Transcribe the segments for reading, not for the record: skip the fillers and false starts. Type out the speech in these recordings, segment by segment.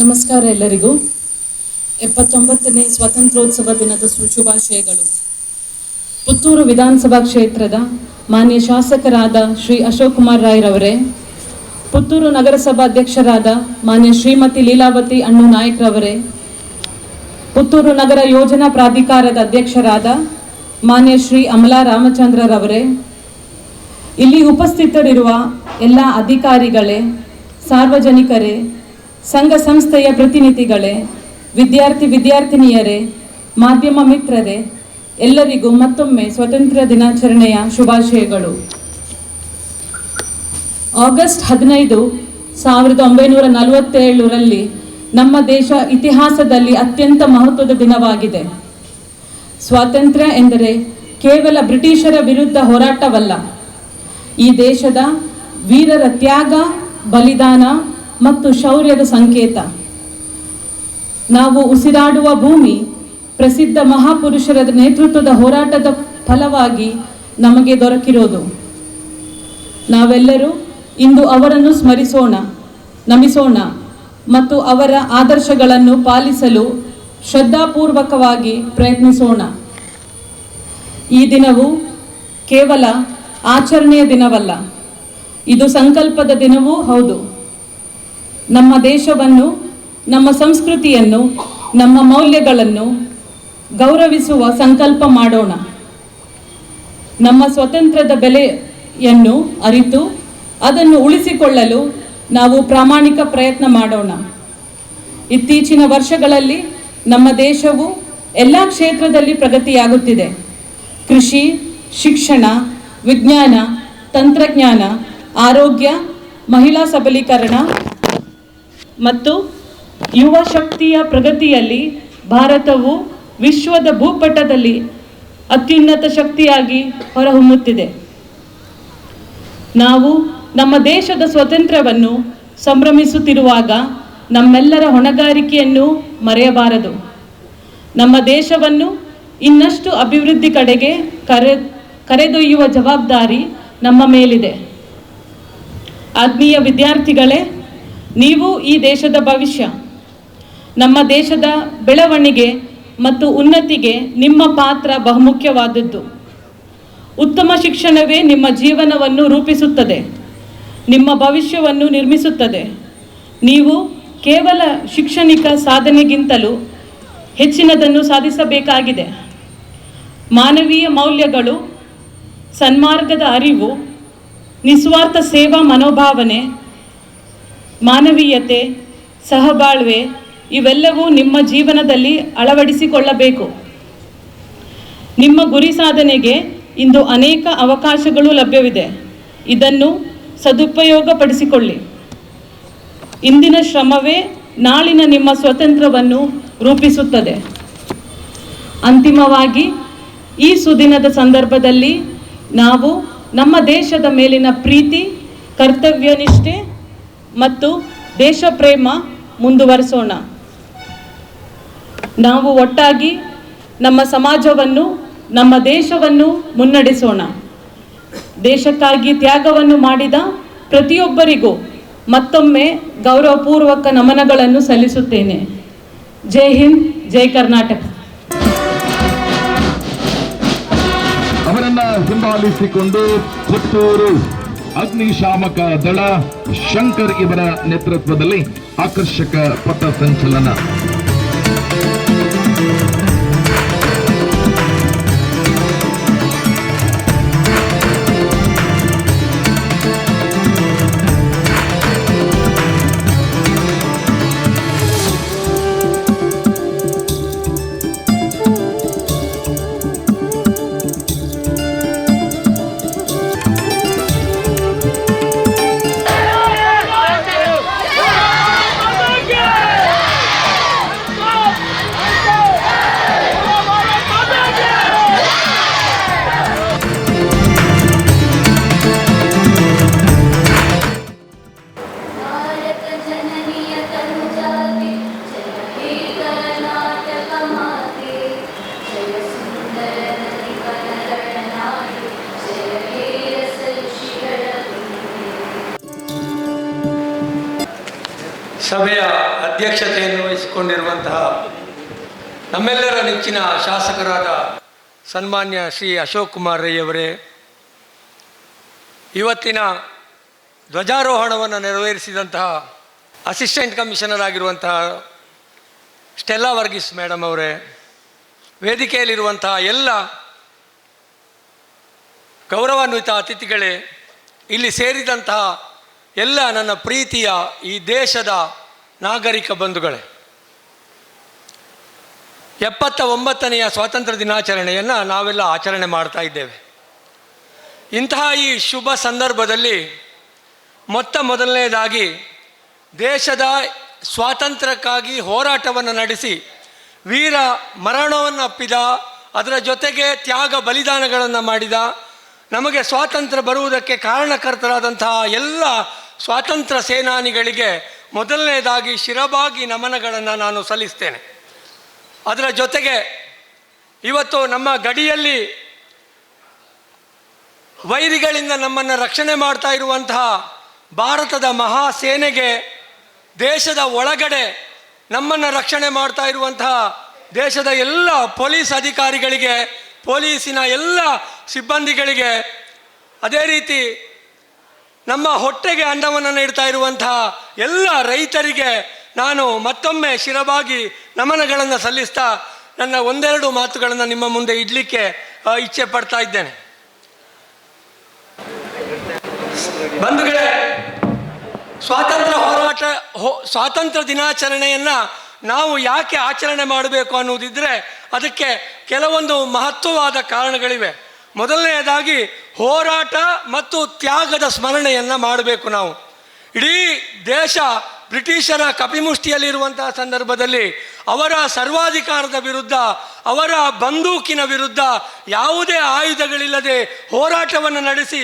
ನಮಸ್ಕಾರ ಎಲ್ಲರಿಗೂ. 79ನೇ ಸ್ವಾತಂತ್ರ್ಯೋತ್ಸವ ದಿನದ ಶುಭಾಶಯಗಳು. ಪುತ್ತೂರು ವಿಧಾನಸಭಾ ಕ್ಷೇತ್ರದ ಮಾನ್ಯ ಶಾಸಕರಾದ ಶ್ರೀ ಅಶೋಕ್ ಕುಮಾರ್ ರಾಯ್ರವರೇ, ಪುತ್ತೂರು ನಗರಸಭಾ ಅಧ್ಯಕ್ಷರಾದ ಮಾನ್ಯ ಶ್ರೀಮತಿ ಲೀಲಾವತಿ ಅಣ್ಣು ನಾಯಕ್ರವರೇ, ಪುತ್ತೂರು ನಗರ ಯೋಜನಾ ಪ್ರಾಧಿಕಾರದ ಅಧ್ಯಕ್ಷರಾದ ಮಾನ್ಯ ಶ್ರೀ ಅಮಲಾ ರಾಮಚಂದ್ರರವರೇ, ಇಲ್ಲಿ ಉಪಸ್ಥಿತರಿರುವ ಎಲ್ಲ ಅಧಿಕಾರಿಗಳೇ, ಸಾರ್ವಜನಿಕರೇ, ಸಂಘ ಸಂಸ್ಥೆಯ ಪ್ರತಿನಿಧಿಗಳೇ, ವಿದ್ಯಾರ್ಥಿನಿಯರೇ, ಮಾಧ್ಯಮ ಮಿತ್ರರೇ, ಎಲ್ಲರಿಗೂ ಮತ್ತೊಮ್ಮೆ ಸ್ವಾತಂತ್ರ್ಯ ದಿನಾಚರಣೆಯ ಶುಭಾಶಯಗಳು. ಆಗಸ್ಟ್ 15, 1947ರಲ್ಲಿ ನಮ್ಮ ದೇಶ ಇತಿಹಾಸದಲ್ಲಿ ಅತ್ಯಂತ ಮಹತ್ವದ ದಿನವಾಗಿದೆ. ಸ್ವಾತಂತ್ರ್ಯ ಎಂದರೆ ಕೇವಲ ಬ್ರಿಟಿಷರ ವಿರುದ್ಧ ಹೋರಾಟವಲ್ಲ, ಈ ದೇಶದ ವೀರರ ತ್ಯಾಗ, ಬಲಿದಾನ ಮತ್ತು ಶೌರ್ಯದ ಸಂಕೇತ. ನಾವು ಉಸಿರಾಡುವ ಭೂಮಿ ಪ್ರಸಿದ್ಧ ಮಹಾಪುರುಷರ ನೇತೃತ್ವದ ಹೋರಾಟದ ಫಲವಾಗಿ ನಮಗೆ ದೊರಕಿರೋದು. ನಾವೆಲ್ಲರೂ ಇಂದು ಅವರನ್ನು ಸ್ಮರಿಸೋಣ, ನಮಿಸೋಣ ಮತ್ತು ಅವರ ಆದರ್ಶಗಳನ್ನು ಪಾಲಿಸಲು ಶ್ರದ್ಧಾಪೂರ್ವಕವಾಗಿ ಪ್ರಯತ್ನಿಸೋಣ. ಈ ದಿನವು ಕೇವಲ ಆಚರಣೆಯ ದಿನವಲ್ಲ, ಇದು ಸಂಕಲ್ಪದ ದಿನವೂ ಹೌದು. ನಮ್ಮ ದೇಶವನ್ನು, ನಮ್ಮ ಸಂಸ್ಕೃತಿಯನ್ನು, ನಮ್ಮ ಮೌಲ್ಯಗಳನ್ನು ಗೌರವಿಸುವ ಸಂಕಲ್ಪ ಮಾಡೋಣ. ನಮ್ಮ ಸ್ವಾತಂತ್ರ್ಯದ ಬೆಲೆಯನ್ನು ಅರಿತು ಅದನ್ನು ಉಳಿಸಿಕೊಳ್ಳಲು ನಾವು ಪ್ರಾಮಾಣಿಕ ಪ್ರಯತ್ನ ಮಾಡೋಣ. ಇತ್ತೀಚಿನ ವರ್ಷಗಳಲ್ಲಿ ನಮ್ಮ ದೇಶವು ಎಲ್ಲ ಕ್ಷೇತ್ರದಲ್ಲಿ ಪ್ರಗತಿಯಾಗುತ್ತಿದೆ. ಕೃಷಿ, ಶಿಕ್ಷಣ, ವಿಜ್ಞಾನ, ತಂತ್ರಜ್ಞಾನ, ಆರೋಗ್ಯ, ಮಹಿಳಾ ಸಬಲೀಕರಣ ಮತ್ತು ಯುವ ಶಕ್ತಿಯ ಪ್ರಗತಿಯಲ್ಲಿ ಭಾರತವು ವಿಶ್ವದ ಭೂಪಟದಲ್ಲಿ ಅತ್ಯುನ್ನತ ಶಕ್ತಿಯಾಗಿ ಹೊರಹೊಮ್ಮುತ್ತಿದೆ. ನಾವು ನಮ್ಮ ದೇಶದ ಸ್ವಾತಂತ್ರ್ಯವನ್ನು ಸಂಭ್ರಮಿಸುತ್ತಿರುವಾಗ ನಮ್ಮೆಲ್ಲರ ಹೊಣೆಗಾರಿಕೆಯನ್ನು ಮರೆಯಬಾರದು. ನಮ್ಮ ದೇಶವನ್ನು ಇನ್ನಷ್ಟು ಅಭಿವೃದ್ಧಿ ಕಡೆಗೆ ಕರೆದೊಯ್ಯುವ ಜವಾಬ್ದಾರಿ ನಮ್ಮ ಮೇಲಿದೆ. ಆತ್ಮೀಯ ವಿದ್ಯಾರ್ಥಿಗಳೇ, ನೀವು ಈ ದೇಶದ ಭವಿಷ್ಯ. ನಮ್ಮ ದೇಶದ ಬೆಳವಣಿಗೆ ಮತ್ತು ಉನ್ನತಿಗೆ ನಿಮ್ಮ ಪಾತ್ರ ಬಹುಮುಖ್ಯವಾದದ್ದು. ಉತ್ತಮ ಶಿಕ್ಷಣವೇ ನಿಮ್ಮ ಜೀವನವನ್ನು ರೂಪಿಸುತ್ತದೆ, ನಿಮ್ಮ ಭವಿಷ್ಯವನ್ನು ನಿರ್ಮಿಸುತ್ತದೆ. ನೀವು ಕೇವಲ ಶೈಕ್ಷಣಿಕ ಸಾಧನೆಗಿಂತಲೂ ಹೆಚ್ಚಿನದನ್ನು ಸಾಧಿಸಬೇಕಾಗಿದೆ. ಮಾನವೀಯ ಮೌಲ್ಯಗಳು, ಸನ್ಮಾರ್ಗದ ಅರಿವು, ನಿಸ್ವಾರ್ಥ ಸೇವಾ ಮನೋಭಾವನೆ, ಮಾನವೀಯತೆ, ಸಹಬಾಳ್ವೆ ಇವೆಲ್ಲವೂ ನಿಮ್ಮ ಜೀವನದಲ್ಲಿ ಅಳವಡಿಸಿಕೊಳ್ಳಬೇಕು. ನಿಮ್ಮ ಗುರಿ ಸಾಧನೆಗೆ ಇಂದು ಅನೇಕ ಅವಕಾಶಗಳು ಲಭ್ಯವಿದೆ. ಇದನ್ನು ಸದುಪಯೋಗಪಡಿಸಿಕೊಳ್ಳಿ. ಇಂದಿನ ಶ್ರಮವೇ ನಾಳಿನ ನಿಮ್ಮ ಸ್ವಾತಂತ್ರ್ಯವನ್ನು ರೂಪಿಸುತ್ತದೆ. ಅಂತಿಮವಾಗಿ, ಈ ಸುದಿನದ ಸಂದರ್ಭದಲ್ಲಿ ನಾವು ನಮ್ಮ ದೇಶದ ಮೇಲಿನ ಪ್ರೀತಿ, ಕರ್ತವ್ಯನಿಷ್ಠೆ ಮತ್ತು ದೇಶ ಪ್ರೇಮ ಮುಂದುವರಿಸೋಣ. ನಾವು ಒಟ್ಟಾಗಿ ನಮ್ಮ ಸಮಾಜವನ್ನು, ನಮ್ಮ ದೇಶವನ್ನು ಮುನ್ನಡೆಸೋಣ. ದೇಶಕ್ಕಾಗಿ ತ್ಯಾಗವನ್ನು ಮಾಡಿದ ಪ್ರತಿಯೊಬ್ಬರಿಗೂ ಮತ್ತೊಮ್ಮೆ ಗೌರವಪೂರ್ವಕ ನಮನಗಳನ್ನು ಸಲ್ಲಿಸುತ್ತೇನೆ. ಜೈ ಹಿಂದ್, ಜೈ ಕರ್ನಾಟಕ. ಅವರನ್ನ ಹಿಂಬಾಲಿಸಿಕೊಂಡು ಪುತ್ತೂರು ಅಗ್ನಿಶಾಮಕ ದಳ ಶಂಕರ್ ಇವರ ನೇತೃತ್ವದಲ್ಲಿ ಆಕರ್ಷಕ ಪಥ ಸಂಚಲನ. ಸಭೆಯ ಅಧ್ಯಕ್ಷತೆಯನ್ನು ವಹಿಸಿಕೊಂಡಿರುವಂತಹ ನಮ್ಮೆಲ್ಲರ ನೆಚ್ಚಿನ ಶಾಸಕರಾದ ಸನ್ಮಾನ್ಯ ಶ್ರೀ ಅಶೋಕ್ ಕುಮಾರ್ ರೈ ಅವರೇ, ಇವತ್ತಿನ ಧ್ವಜಾರೋಹಣವನ್ನು ನೆರವೇರಿಸಿದಂತಹ ಅಸಿಸ್ಟೆಂಟ್ ಕಮಿಷನರ್ ಆಗಿರುವಂತಹ ಸ್ಟೆಲ್ಲಾ ವರ್ಗೀಸ್ ಮೇಡಮ್ ಅವರೇ, ವೇದಿಕೆಯಲ್ಲಿರುವಂತಹ ಎಲ್ಲ ಗೌರವಾನ್ವಿತ ಅತಿಥಿಗಳೇ, ಇಲ್ಲಿ ಸೇರಿದಂತಹ ಎಲ್ಲ ನನ್ನ ಪ್ರೀತಿಯ ಈ ದೇಶದ ನಾಗರಿಕ ಬಂಧುಗಳೇ, 79ನೆಯ ಸ್ವಾತಂತ್ರ್ಯ ದಿನಾಚರಣೆಯನ್ನು ನಾವೆಲ್ಲ ಆಚರಣೆ ಮಾಡ್ತಾ ಇದ್ದೇವೆ. ಇಂತಹ ಈ ಶುಭ ಸಂದರ್ಭದಲ್ಲಿ ಮೊದಲನೇದಾಗಿ ದೇಶದ ಸ್ವಾತಂತ್ರ್ಯಕ್ಕಾಗಿ ಹೋರಾಟವನ್ನು ನಡೆಸಿ ವೀರ ಮರಣವನ್ನು ಅಪ್ಪಿದ, ಅದರ ಜೊತೆಗೆ ತ್ಯಾಗ ಬಲಿದಾನಗಳನ್ನು ಮಾಡಿದ, ನಮಗೆ ಸ್ವಾತಂತ್ರ್ಯ ಬರುವುದಕ್ಕೆ ಕಾರಣಕರ್ತರಾದಂತಹ ಎಲ್ಲ ಸ್ವಾತಂತ್ರ್ಯ ಸೇನಾನಿಗಳಿಗೆ ಮೊದಲನೇದಾಗಿ ಶಿರಬಾಗಿ ನಮನಗಳನ್ನು ನಾನು ಸಲ್ಲಿಸ್ತೇನೆ. ಅದರ ಜೊತೆಗೆ ಇವತ್ತು ನಮ್ಮ ಗಡಿಯಲ್ಲಿ ವೈರಿಗಳಿಂದ ನಮ್ಮನ್ನು ರಕ್ಷಣೆ ಮಾಡ್ತಾ ಇರುವಂತಹ ಭಾರತದ ಮಹಾಸೇನೆಗೆ, ದೇಶದ ಒಳಗಡೆ ನಮ್ಮನ್ನು ರಕ್ಷಣೆ ಮಾಡ್ತಾ ಇರುವಂತಹ ದೇಶದ ಎಲ್ಲ ಪೊಲೀಸ್ ಅಧಿಕಾರಿಗಳಿಗೆ, ಪೊಲೀಸಿನ ಎಲ್ಲ ಸಿಬ್ಬಂದಿಗಳಿಗೆ, ಅದೇ ರೀತಿ ನಮ್ಮ ಹೊಟ್ಟೆಗೆ ಅನ್ನವನ್ನು ನೀಡ್ತಾ ಇರುವಂತಹ ಎಲ್ಲ ರೈತರಿಗೆ ನಾನು ಮತ್ತೊಮ್ಮೆ ಶಿರಬಾಗಿ ನಮನಗಳನ್ನು ಸಲ್ಲಿಸ್ತಾ ನನ್ನ ಒಂದೆರಡು ಮಾತುಗಳನ್ನು ನಿಮ್ಮ ಮುಂದೆ ಇಡಲಿಕ್ಕೆ ಇಚ್ಛೆ ಪಡ್ತಾ ಇದ್ದೇನೆ. ಬಂಧುಗಳೇ, ಸ್ವಾತಂತ್ರ್ಯ ದಿನಾಚರಣೆಯನ್ನು ನಾವು ಯಾಕೆ ಆಚರಣೆ ಮಾಡಬೇಕು ಅನ್ನೋದಿದ್ದರೆ ಅದಕ್ಕೆ ಕೆಲವೊಂದು ಮಹತ್ವವಾದ ಕಾರಣಗಳಿವೆ. ಮೊದಲನೆಯದಾಗಿ ಹೋರಾಟ ಮತ್ತು ತ್ಯಾಗದ ಸ್ಮರಣೆಯನ್ನು ಮಾಡಬೇಕು. ನಾವು ಇಡೀ ದೇಶ ಬ್ರಿಟಿಷರ ಕಪಿಮುಷ್ಟಿಯಲ್ಲಿರುವಂತಹ ಸಂದರ್ಭದಲ್ಲಿ ಅವರ ಸರ್ವಾಧಿಕಾರದ ವಿರುದ್ಧ, ಅವರ ಬಂದೂಕಿನ ವಿರುದ್ಧ ಯಾವುದೇ ಆಯುಧಗಳಿಲ್ಲದೆ ಹೋರಾಟವನ್ನು ನಡೆಸಿ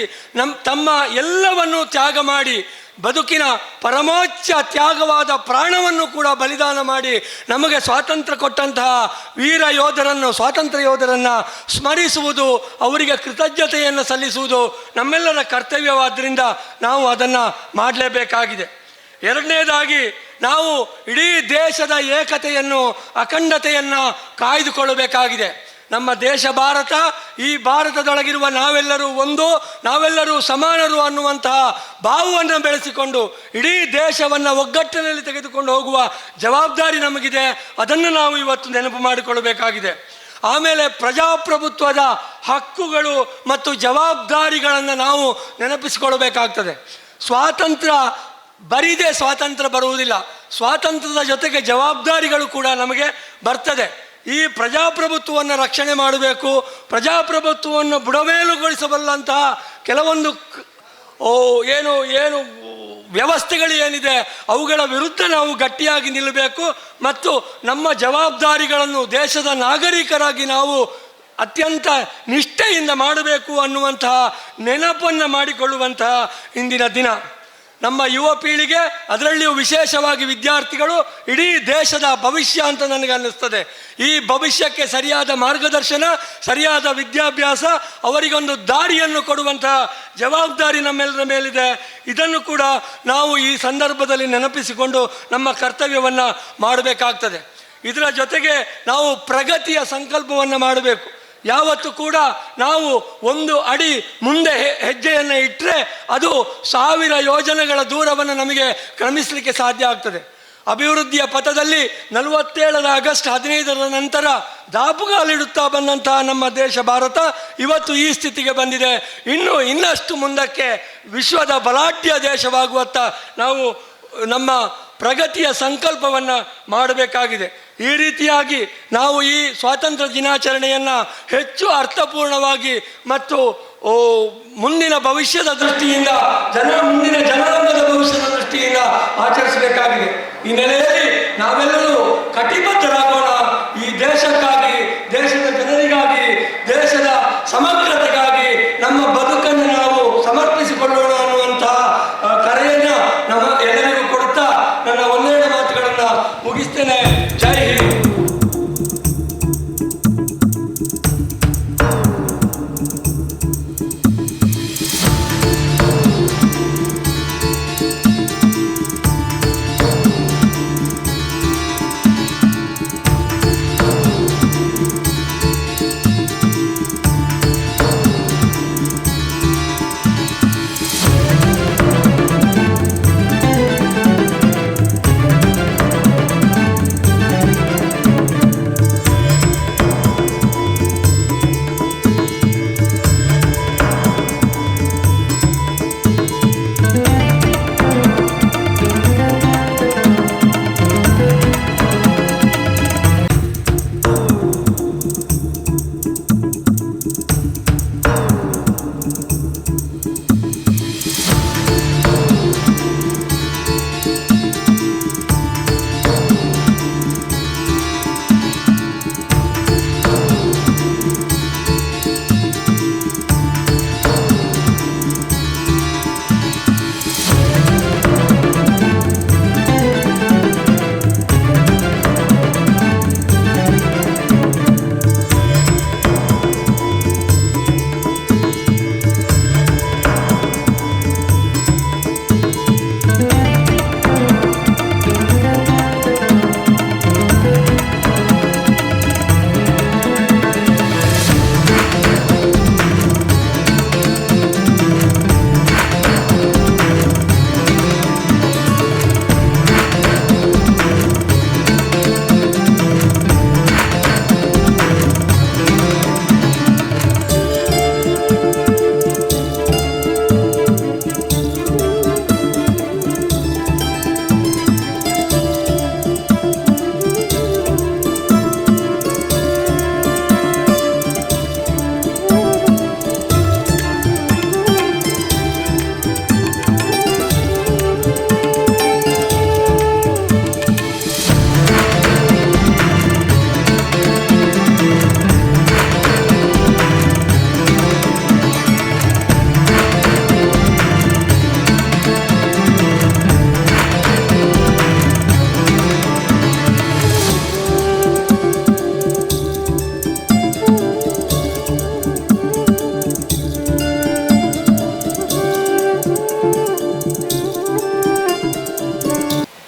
ತಮ್ಮ ಎಲ್ಲವನ್ನೂ ತ್ಯಾಗ ಮಾಡಿ, ಬದುಕಿನ ಪರಮೋಚ್ಚ ತ್ಯಾಗವಾದ ಪ್ರಾಣವನ್ನು ಕೂಡ ಬಲಿದಾನ ಮಾಡಿ ನಮಗೆ ಸ್ವಾತಂತ್ರ್ಯ ಕೊಟ್ಟಂತಹ ವೀರ ಯೋಧರನ್ನು, ಸ್ವಾತಂತ್ರ್ಯ ಯೋಧರನ್ನು ಸ್ಮರಿಸುವುದು, ಅವರಿಗೆ ಕೃತಜ್ಞತೆಯನ್ನು ಸಲ್ಲಿಸುವುದು ನಮ್ಮೆಲ್ಲರ ಕರ್ತವ್ಯವಾದ್ದರಿಂದ ನಾವು ಅದನ್ನು ಮಾಡಲೇಬೇಕಾಗಿದೆ. ಎರಡನೇದಾಗಿ ನಾವು ಇಡೀ ದೇಶದ ಏಕತೆಯನ್ನು, ಅಖಂಡತೆಯನ್ನು ಕಾಯ್ದುಕೊಳ್ಳಬೇಕಾಗಿದೆ. ನಮ್ಮ ದೇಶ ಭಾರತ, ಈ ಭಾರತದೊಳಗಿರುವ ನಾವೆಲ್ಲರೂ ಒಂದು, ನಾವೆಲ್ಲರೂ ಸಮಾನರು ಅನ್ನುವಂತಹ ಭಾವವನ್ನು ಬೆಳೆಸಿಕೊಂಡು ಇಡೀ ದೇಶವನ್ನು ಒಗ್ಗಟ್ಟಿನಲ್ಲಿ ತೆಗೆದುಕೊಂಡು ಹೋಗುವ ಜವಾಬ್ದಾರಿ ನಮಗಿದೆ. ಅದನ್ನು ನಾವು ಇವತ್ತು ನೆನಪು ಮಾಡಿಕೊಳ್ಳಬೇಕಾಗಿದೆ. ಆಮೇಲೆ ಪ್ರಜಾಪ್ರಭುತ್ವದ ಹಕ್ಕುಗಳು ಮತ್ತು ಜವಾಬ್ದಾರಿಗಳನ್ನು ನಾವು ನೆನಪಿಸಿಕೊಳ್ಳಬೇಕಾಗ್ತದೆ. ಸ್ವಾತಂತ್ರ್ಯ ಬರಿದೇ ಸ್ವಾತಂತ್ರ್ಯ ಬರುವುದಿಲ್ಲ, ಸ್ವಾತಂತ್ರ್ಯದ ಜೊತೆಗೆ ಜವಾಬ್ದಾರಿಗಳು ಕೂಡ ನಮಗೆ ಬರ್ತದೆ. ಈ ಪ್ರಜಾಪ್ರಭುತ್ವವನ್ನು ರಕ್ಷಣೆ ಮಾಡಬೇಕು. ಪ್ರಜಾಪ್ರಭುತ್ವವನ್ನು ಬುಡಮೇಲುಗೊಳಿಸಬಲ್ಲಂತಹ ಕೆಲವೊಂದು ಏನು ವ್ಯವಸ್ಥೆಗಳು ಏನಿದೆ ಅವುಗಳ ವಿರುದ್ಧ ನಾವು ಗಟ್ಟಿಯಾಗಿ ನಿಲ್ಲಬೇಕು ಮತ್ತು ನಮ್ಮ ಜವಾಬ್ದಾರಿಗಳನ್ನು ದೇಶದ ನಾಗರಿಕರಾಗಿ ನಾವು ಅತ್ಯಂತ ನಿಷ್ಠೆಯಿಂದ ಮಾಡಬೇಕು ಅನ್ನುವಂತಹ ನೆನಪನ್ನು ಮಾಡಿಕೊಳ್ಳುವಂತಹ ಇಂದಿನ ದಿನ. ನಮ್ಮ ಯುವ ಪೀಳಿಗೆ, ಅದರಲ್ಲಿಯೂ ವಿಶೇಷವಾಗಿ ವಿದ್ಯಾರ್ಥಿಗಳು ಇಡೀ ದೇಶದ ಭವಿಷ್ಯ ಅಂತ ನನಗೆ ಅನ್ನಿಸ್ತದೆ. ಈ ಭವಿಷ್ಯಕ್ಕೆ ಸರಿಯಾದ ಮಾರ್ಗದರ್ಶನ, ಸರಿಯಾದ ವಿದ್ಯಾಭ್ಯಾಸ, ಅವರಿಗೊಂದು ದಾರಿಯನ್ನು ಕೊಡುವಂತಹ ಜವಾಬ್ದಾರಿ ನಮ್ಮೆಲ್ಲರ ಮೇಲಿದೆ. ಇದನ್ನು ಕೂಡ ನಾವು ಈ ಸಂದರ್ಭದಲ್ಲಿ ನೆನಪಿಸಿಕೊಂಡು ನಮ್ಮ ಕರ್ತವ್ಯವನ್ನು ಮಾಡಬೇಕಾಗ್ತದೆ. ಇದರ ಜೊತೆಗೆ ನಾವು ಪ್ರಗತಿಯ ಸಂಕಲ್ಪವನ್ನು ಮಾಡಬೇಕು. ಯಾವತ್ತು ಕೂಡ ನಾವು ಒಂದು ಅಡಿ ಮುಂದೆ ಹೆಜ್ಜೆಯನ್ನು ಇಟ್ಟರೆ ಅದು 1000 ಯೋಜನೆಗಳ ದೂರವನ್ನು ನಮಗೆ ಕ್ರಮಿಸಲಿಕ್ಕೆ ಸಾಧ್ಯ ಆಗ್ತದೆ. ಅಭಿವೃದ್ಧಿಯ ಪಥದಲ್ಲಿ 47 ಆಗಸ್ಟ್ 15 ನಂತರ ದಾಪುಗಾಲಿಡುತ್ತಾ ಬಂದಂತಹ ನಮ್ಮ ದೇಶ ಭಾರತ ಇವತ್ತು ಈ ಸ್ಥಿತಿಗೆ ಬಂದಿದೆ. ಇನ್ನಷ್ಟು ಮುಂದಕ್ಕೆ ವಿಶ್ವದ ಬಲಾಢ್ಯ ದೇಶವಾಗುವತ್ತ ನಾವು ನಮ್ಮ ಪ್ರಗತಿಯ ಸಂಕಲ್ಪವನ್ನು ಮಾಡಬೇಕಾಗಿದೆ. ಈ ರೀತಿಯಾಗಿ ನಾವು ಈ ಸ್ವಾತಂತ್ರ್ಯ ದಿನಾಚರಣೆಯನ್ನು ಹೆಚ್ಚು ಅರ್ಥಪೂರ್ಣವಾಗಿ ಮತ್ತು ಮುಂದಿನ ಭವಿಷ್ಯದ ದೃಷ್ಟಿಯಿಂದ, ಮುಂದಿನ ಜನಾಂಗದ ಭವಿಷ್ಯದ ದೃಷ್ಟಿಯಿಂದ ಆಚರಿಸಬೇಕಾಗಿದೆ. ಈ ನೆಲೆಯಲ್ಲಿ ನಾವೆಲ್ಲರೂ ಕಟಿಬದ್ಧರಾಗೋಣ. ಈ ದೇಶಕ್ಕಾಗಿ, ದೇಶದ ಜನರಿಗಾಗಿ, ದೇಶದ ಸಮಗ್ರತೆಗಾಗಿ ನಮ್ಮ ಬದುಕನ್ನು ನಾವು ಸಮರ್ಪಿಸಿಕೊಳ್ಳೋಣ ಅನ್ನುವಂತಹ ಕರೆಯನ್ನು ನಮ್ಮ ಎಲ್ಲರಿಗೂ ಕೊಡುತ್ತಾ ನನ್ನ ಒಂದೆರಡು ಮಾತುಗಳನ್ನು ಮುಗಿಸ್ತೇನೆ. ಜೈ ಹಿಂದ್.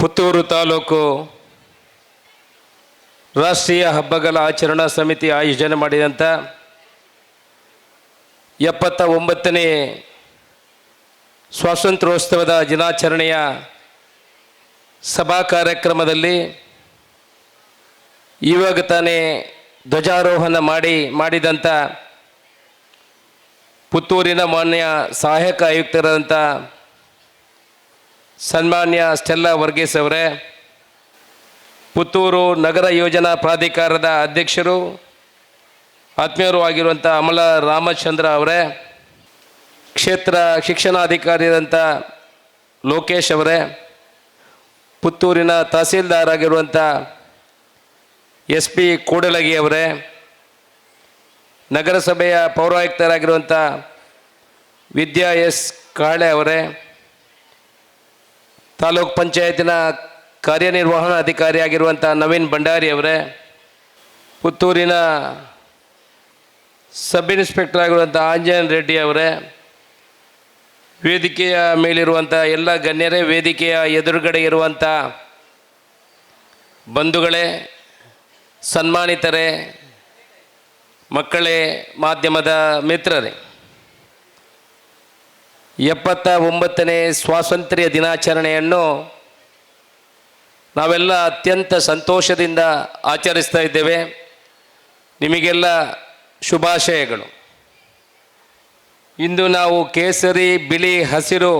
ಪುತ್ತೂರು ತಾಲೂಕು ರಾಷ್ಟ್ರೀಯ ಹಬ್ಬಗಳ ಆಚರಣಾ ಸಮಿತಿ ಆಯೋಜನೆ ಮಾಡಿದಂಥ 79ನೇ ಸ್ವಾತಂತ್ರ್ಯೋತ್ಸವದ ದಿನಾಚರಣೆಯ ಸಭಾ ಕಾರ್ಯಕ್ರಮದಲ್ಲಿ ಇವಾಗ ತಾನೇ ಧ್ವಜಾರೋಹಣ ಮಾಡಿದಂಥ ಪುತ್ತೂರಿನ ಮಾನ್ಯ ಸಹಾಯಕ ಆಯುಕ್ತರಾದಂಥ ಸನ್ಮಾನ್ಯ ಸ್ಟೆಲ್ಲಾ ವರ್ಗೀಸ್ ಅವರೇ, ಪುತ್ತೂರು ನಗರ ಯೋಜನಾ ಪ್ರಾಧಿಕಾರದ ಅಧ್ಯಕ್ಷರು ಆತ್ಮೀಯರು ಆಗಿರುವಂಥ ಅಮಲ ರಾಮಚಂದ್ರ ಅವರೇ, ಕ್ಷೇತ್ರ ಶಿಕ್ಷಣಾಧಿಕಾರಿಯಾದಂಥ ಲೋಕೇಶ್ ಅವರೇ, ಪುತ್ತೂರಿನ ತಹಸೀಲ್ದಾರ್ ಆಗಿರುವಂಥ SP ಕೂಡಲಗಿ ಅವರೇ, ನಗರಸಭೆಯ ಪೌರಾಯುಕ್ತರಾಗಿರುವಂಥ ವಿದ್ಯಾ S ಕಾಳೆ ಅವರೇ, ತಾಲೂಕ್ ಪಂಚಾಯತಿನ ಕಾರ್ಯನಿರ್ವಹಣಾಧಿಕಾರಿಯಾಗಿರುವಂಥ ನವೀನ್ ಭಂಡಾರಿ ಅವರೇ, ಪುತ್ತೂರಿನ ಸಬ್ ಇನ್ಸ್ಪೆಕ್ಟರ್ ಆಗಿರುವಂಥ ಆಂಜನೇಯ ರೆಡ್ಡಿ ಅವರೇ, ವೇದಿಕೆಯ ಮೇಲಿರುವಂಥ ಎಲ್ಲ ಗಣ್ಯರೇ, ವೇದಿಕೆಯ ಎದುರುಗಡೆ ಇರುವಂಥ ಬಂಧುಗಳೇ, ಸನ್ಮಾನಿತರೇ, ಮಕ್ಕಳೇ, ಮಾಧ್ಯಮದ ಮಿತ್ರರೇ, 79ನೇ ಸ್ವಾತಂತ್ರ್ಯ ದಿನಾಚರಣೆಯನ್ನು ನಾವೆಲ್ಲ ಅತ್ಯಂತ ಸಂತೋಷದಿಂದ ಆಚರಿಸ್ತಾ ಇದ್ದೇವೆ. ನಿಮಗೆಲ್ಲ ಶುಭಾಶಯಗಳು. ಇಂದು ನಾವು ಕೇಸರಿ, ಬಿಳಿ, ಹಸಿರು